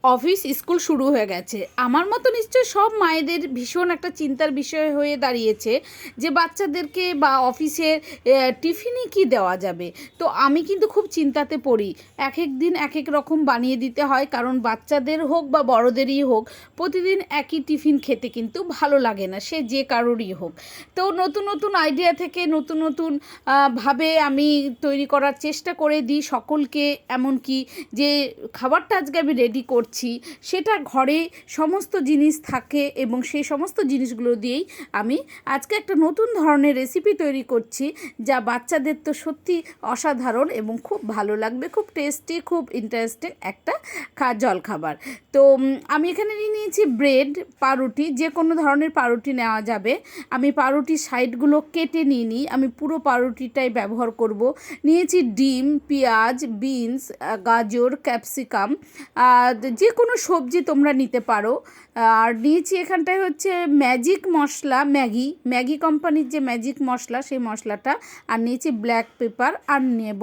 Office school শুরু হয়ে গেছে। আমার মতো নিশ্চয়ই সব মায়েদের ভীষণ একটা চিন্তার বিষয় হয়ে দাঁড়িয়েছে যে বাচ্চাদেরকে বা অফিসের টিফিনে কি দেওয়া যাবে। তো আমি কিন্তু খুব চিন্তাতে পড়ি। এক এক দিন এক এক রকম বানিয়ে দিতে হয়, কারণ বাচ্চাদের হোক বা বড়দেরই হোক প্রতিদিন একই টিফিন খেতে কিন্তু ভালো লাগে না, সে যে কারোরই হোক। তো নতুন নতুন আইডিয়া থেকে নতুন নতুন ভাবে আমি তৈরি করার চেষ্টা করে দিই সকলকে। এমনকি যে খাবারটা আজকে আমি রেডি করছি সেটা ঘরে সমস্ত জিনিস থাকে এবং সেই সমস্ত জিনিসগুলো দিয়েই আমি আজকে একটা নতুন ধরনের রেসিপি তৈরি করছি, যা বাচ্চাদের তো সত্যি অসাধারণ এবং খুব ভালো লাগবে, খুব টেস্টি, খুব ইন্টারেস্টিং একটা জলখাবার। তো আমি এখানে নিয়ে নিয়েছি ব্রেড, পাউরুটি, যে কোনো ধরনের পাউরুটি নেওয়া যাবে। আমি পাউরুটির সাইডগুলো কেটে নিয়ে নিই, আমি পুরো পাউরুটিটাই ব্যবহার করব। নিয়েছি ডিম, পেঁয়াজ, বিনস, গাজর, ক্যাপসিকাম, যে কোনো সবজি তোমরা নিতে পারো। আর নিয়েছি এখানটায় হচ্ছে ম্যাজিক মশলা, ম্যাগি কোম্পানির যে ম্যাজিক মশলা, সেই মশলাটা। আর নিয়েছি ব্ল্যাক পেপার, আর নেব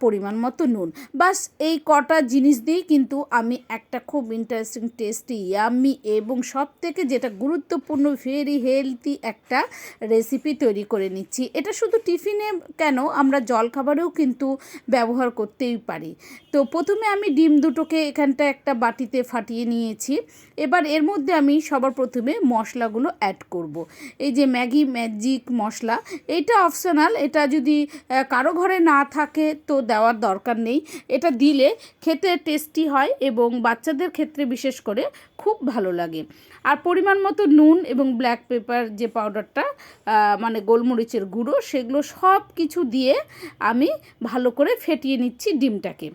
পরিমাণ মতো নুন। বাস এই কটা জিনিস দিয়েই কিন্তু আমি একটা খুব ইন্টারেস্টিং, টেস্টি, ইয়াম্মি এবং সব থেকে যেটা গুরুত্বপূর্ণ ভেরি হেলদি একটা রেসিপি তৈরি করে নিচ্ছি। এটা শুধু টিফিনে কেন, আমরা জলখাবারেও কিন্তু ব্যবহার করতেই পারি। তো প্রথমে আমি ডিম দুটোকে এখানটা একটা বাটিতে ফাটিয়ে নিয়েছি। এবার এর মধ্যে আমি সবার প্রথমে মশলাগুলো অ্যাড করব। এই যে ম্যাজিক মশলা, এটা অপশনাল, এটা যদি কারো ঘরে না থাকে তো দেওয়ার দরকার নেই। এটা দিলে খেতে টেস্টি হয় এবং বাচ্চাদের ক্ষেত্রে বিশেষ করে খুব ভালো লাগে। আর পরিমাণ মতো নুন এবং ব্ল্যাক পেপার যে পাউডারটা, মানে গোলমরিচের গুঁড়ো, সেগুলো সব কিছু দিয়ে আমি ভালো করে ফেটিয়ে নিচ্ছি ডিমটাকে।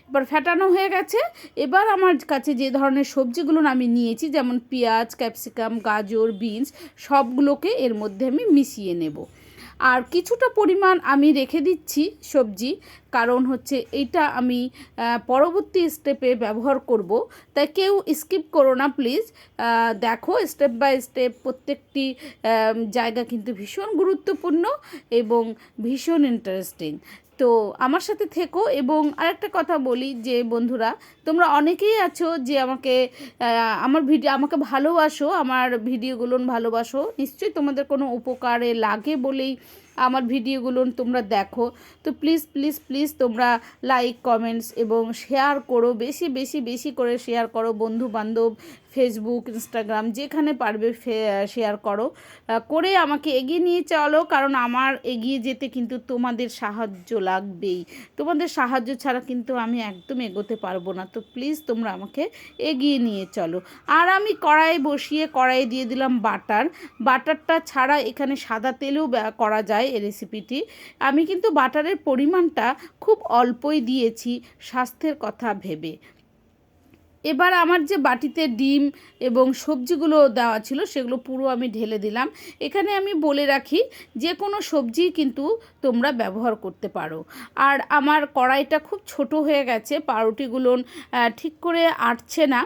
এবার ফেটানো হয়ে গেছে। এবার আমার কাছে যে ধরনের সবজিগুলো আমি নিয়েছি, যেমন পেঁয়াজ, ক্যাপসিকাম, গাজর, বিনস, সবগুলোকে এর মধ্যে আমি মিশিয়ে নেব। আর কিছুটা পরিমাণ আমি রেখে দিচ্ছি সবজি, কারণ হচ্ছে এইটা আমি পরবর্তী স্টেপে ব্যবহার করব। তাই কেউ স্কিপ করো না প্লিজ, দেখো স্টেপ বাই স্টেপ প্রত্যেকটি জায়গা কিন্তু ভীষণ গুরুত্বপূর্ণ এবং ভীষণ ইন্টারেস্টিং। তো আমার সাথে থেকো। এবং আরেকটা কথা বলি যে বন্ধুরা, তোমরা অনেকেই আছো যে আমাকে ভালোবাসো, আমার ভিডিওগুলো ভালোবাসো, নিশ্চয়ই তোমাদের কোনো উপকারে লাগে বলেই আমার ভিডিওগুলো তোমরা দেখো। তো প্লিজ প্লিজ প্লিজ তোমরা লাইক, কমেন্টস এবং শেয়ার করো, বেশি বেশি বেশি করে শেয়ার করো। বন্ধু বান্ধব, ফেসবুক, ইনস্টাগ্রাম, যেখানে পারবে শেয়ার করো, করে আমাকে এগিয়ে নিয়ে চলো, কারণ আমার এগিয়ে যেতে কিন্তু তোমাদের সাহায্য লাগবেই। তোমাদের সাহায্য ছাড়া কিন্তু আমি একদম এগোতে পারবো না। তো প্লিজ তোমরা আমাকে এগিয়ে নিয়ে চলো। আর আমি কড়াই বসিয়ে কড়াই দিয়ে দিলাম বাটারটা ছাড়া এখানে সাদা তেলেও করা যায় এই রেসিপিটি। আমি কিন্তু বাটারের পরিমাণটা খুব অল্পই দিয়েছি স্বাস্থ্যের কথা ভেবে। এবার আমার যে বাটিতে ডিম এবং সবজিগুলো দেওয়া ছিল সেগুলো পুরো আমি ঢেলে দিলাম। এখানে আমি বলে রাখি, যে কোনো সবজি কিন্তু তোমরা ব্যবহার করতে পারো। আর আমার কড়াইটা খুব ছোট হয়ে গেছে, পাউরুটিগুলো ঠিক করে আটছে না।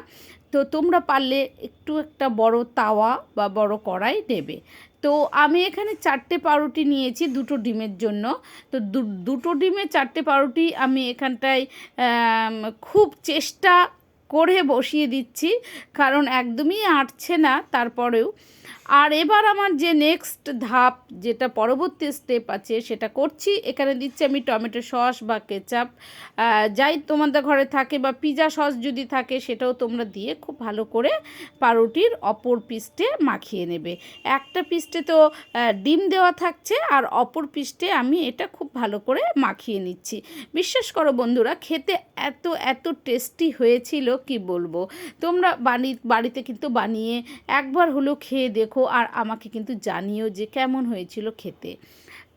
তো তোমরা পারলে একটু একটা বড় তাওয়া বা বড় কড়াই নেবে। তো আমি এখানে 4টে পাউরুটি নিয়েছি 2টো ডিমের জন্য। তো 2টো ডিমে 4টে পাউরুটি আমি এখানটায় খুব চেষ্টা করে বসিয়ে দিচ্ছি, কারণ একদমই আটছে না তারপরেও। আর এবার আমার যে নেক্সট ধাপ, যেটা পরবর্তী স্টেপ আছে, সেটা করছি। এখানে দিচ্ছি আমি টমেটো সস বা কেচাপ, যাই তোমাদের ঘরে থাকে, বা পিৎজা সস যদি থাকে সেটাও তোমরা দিয়ে খুব ভালো করে পাউরুটির অপর পিস্টে মাখিয়ে নেবে। একটা পিস্টে তো ডিম দেওয়া থাকছে, আর অপর পিস্টে আমি এটা খুব ভালো করে মাখিয়ে নিচ্ছি। বিশ্বাস করো বন্ধুরা, খেতে এত এত টেস্টি হয়েছিল কি বলবো। তোমরা বাড়িতে কিন্তু বানিয়ে একবার হলেও খেয়ে দেখো, আর আমাকে কিন্তু জানিও যে কেমন হয়েছিল খেতে।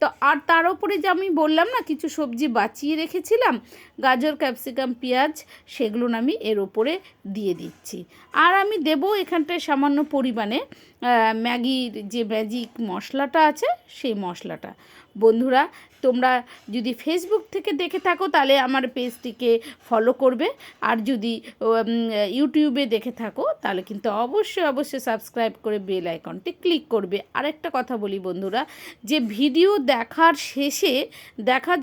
তো আর তার উপরে যে আমি বললাম না কিছু সবজি বাঁচিয়ে রেখেছিলাম, গাজর, ক্যাপসিকাম, পেঁয়াজ, সেগুলো আমি এর ওপরে দিয়ে দিচ্ছি। আর আমি দেব এখানটায় সামান্য পরিমাণে ম্যাগির যে ম্যাজিক মশলাটা আছে সেই মশলাটা। বন্ধুরা, তোমরা যদি ফেসবুক থেকে দেখে থাকো তাহলে আমার পেজটিকে ফলো করবে, আর যদি ইউটিউবে দেখে থাকো তাহলে কিন্তু অবশ্যই সাবস্ক্রাইব করে বেল আইকনটি ক্লিক করবে। আরেকটা কথা বলি বন্ধুরা, যে ভিডিও দেখার শেষে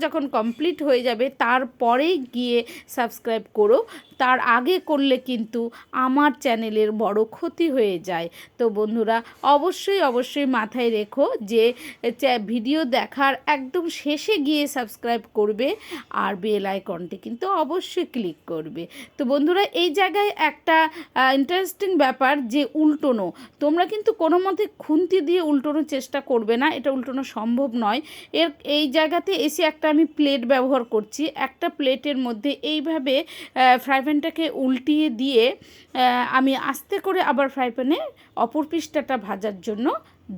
যখন কমপ্লিট হয়ে যাবে তারপরেই গিয়ে সাবস্ক্রাইব করো, তার আগে করলে কিন্তু আমার চ্যানেলের বড় ক্ষতি হয়ে যায়। তো বন্ধুরা অবশ্যই মাথায় রেখো যে ভিডিও দেখার একদম শেষে গিয়ে সাবস্ক্রাইব করবে আর বেল আইকনটি কিন্তু অবশ্যই ক্লিক করবে। তো বন্ধুরা এই জায়গায় একটা ইন্টারেস্টিং ব্যাপার যে উল্টোনো, তোমরা কিন্তু কোনো মতে খুন্তি দিয়ে উল্টোনোর চেষ্টা করবে না, এটা উল্টোনো সম্ভব নয়। এই জায়গাতে এসে একটা আমি প্লেট ব্যবহার করছি, একটা প্লেটের মধ্যে এইভাবে ফ্রাই প্যানটাকে উল্টিয়ে দিয়ে আমি আস্তে করে আবার ফ্রাই প্যানে অপর পৃষ্ঠাটা ভাজার জন্য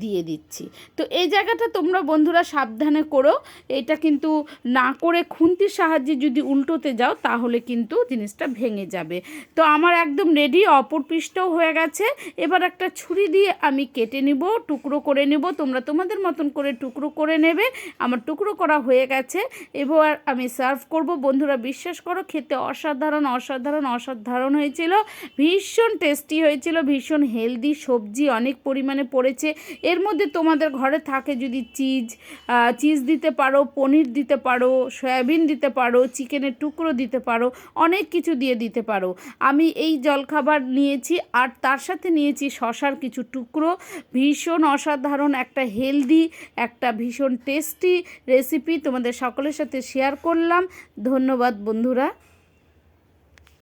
দিয়ে দিচ্ছি। তো এই জায়গাটা তোমরা বন্ধুরা সাবধানে করো, এটা কিন্তু না করে খুন্তির সাহায্যে যদি উল্টোতে যাও তাহলে কিন্তু জিনিসটা ভেঙে যাবে। তো আমার একদম রেডি, অপর পৃষ্ঠাও হয়ে গেছে। এবার একটা ছুরি দিয়ে আমি কেটে নিব, টুকরো করে নেব, তোমরা তোমাদের মতন করে টুকরো করে নেবে। আমার টুকরো করা হয়ে গেছে, এবার আমি সার্ভ করব। বন্ধুরা বিশ্বাস করো খেতে অসাধারণ হয়েছিল, ভীষণ টেস্টি হয়েছিল, ভীষণ হেলদি, সবজি অনেক পরিমাণে পড়েছে। এর মধ্যে তোমাদের ঘরে থাকে যদি চিজ দিতে পারো, পনির দিতে পারো, সয়াবিন দিতে পারো, চিকেনের টুকরো দিতে পারো, অনেক কিছু দিয়ে দিতে পারো। আমি এই জলখাবার নিয়েছি আর তার সাথে নিয়েছি শশার কিছু টুকরো। ভীষণ অসাধারণ একটা হেলদি, একটা ভীষণ টেস্টি রেসিপি তোমাদের সকলের সাথে শেয়ার করলাম। ধন্যবাদ বন্ধুরা।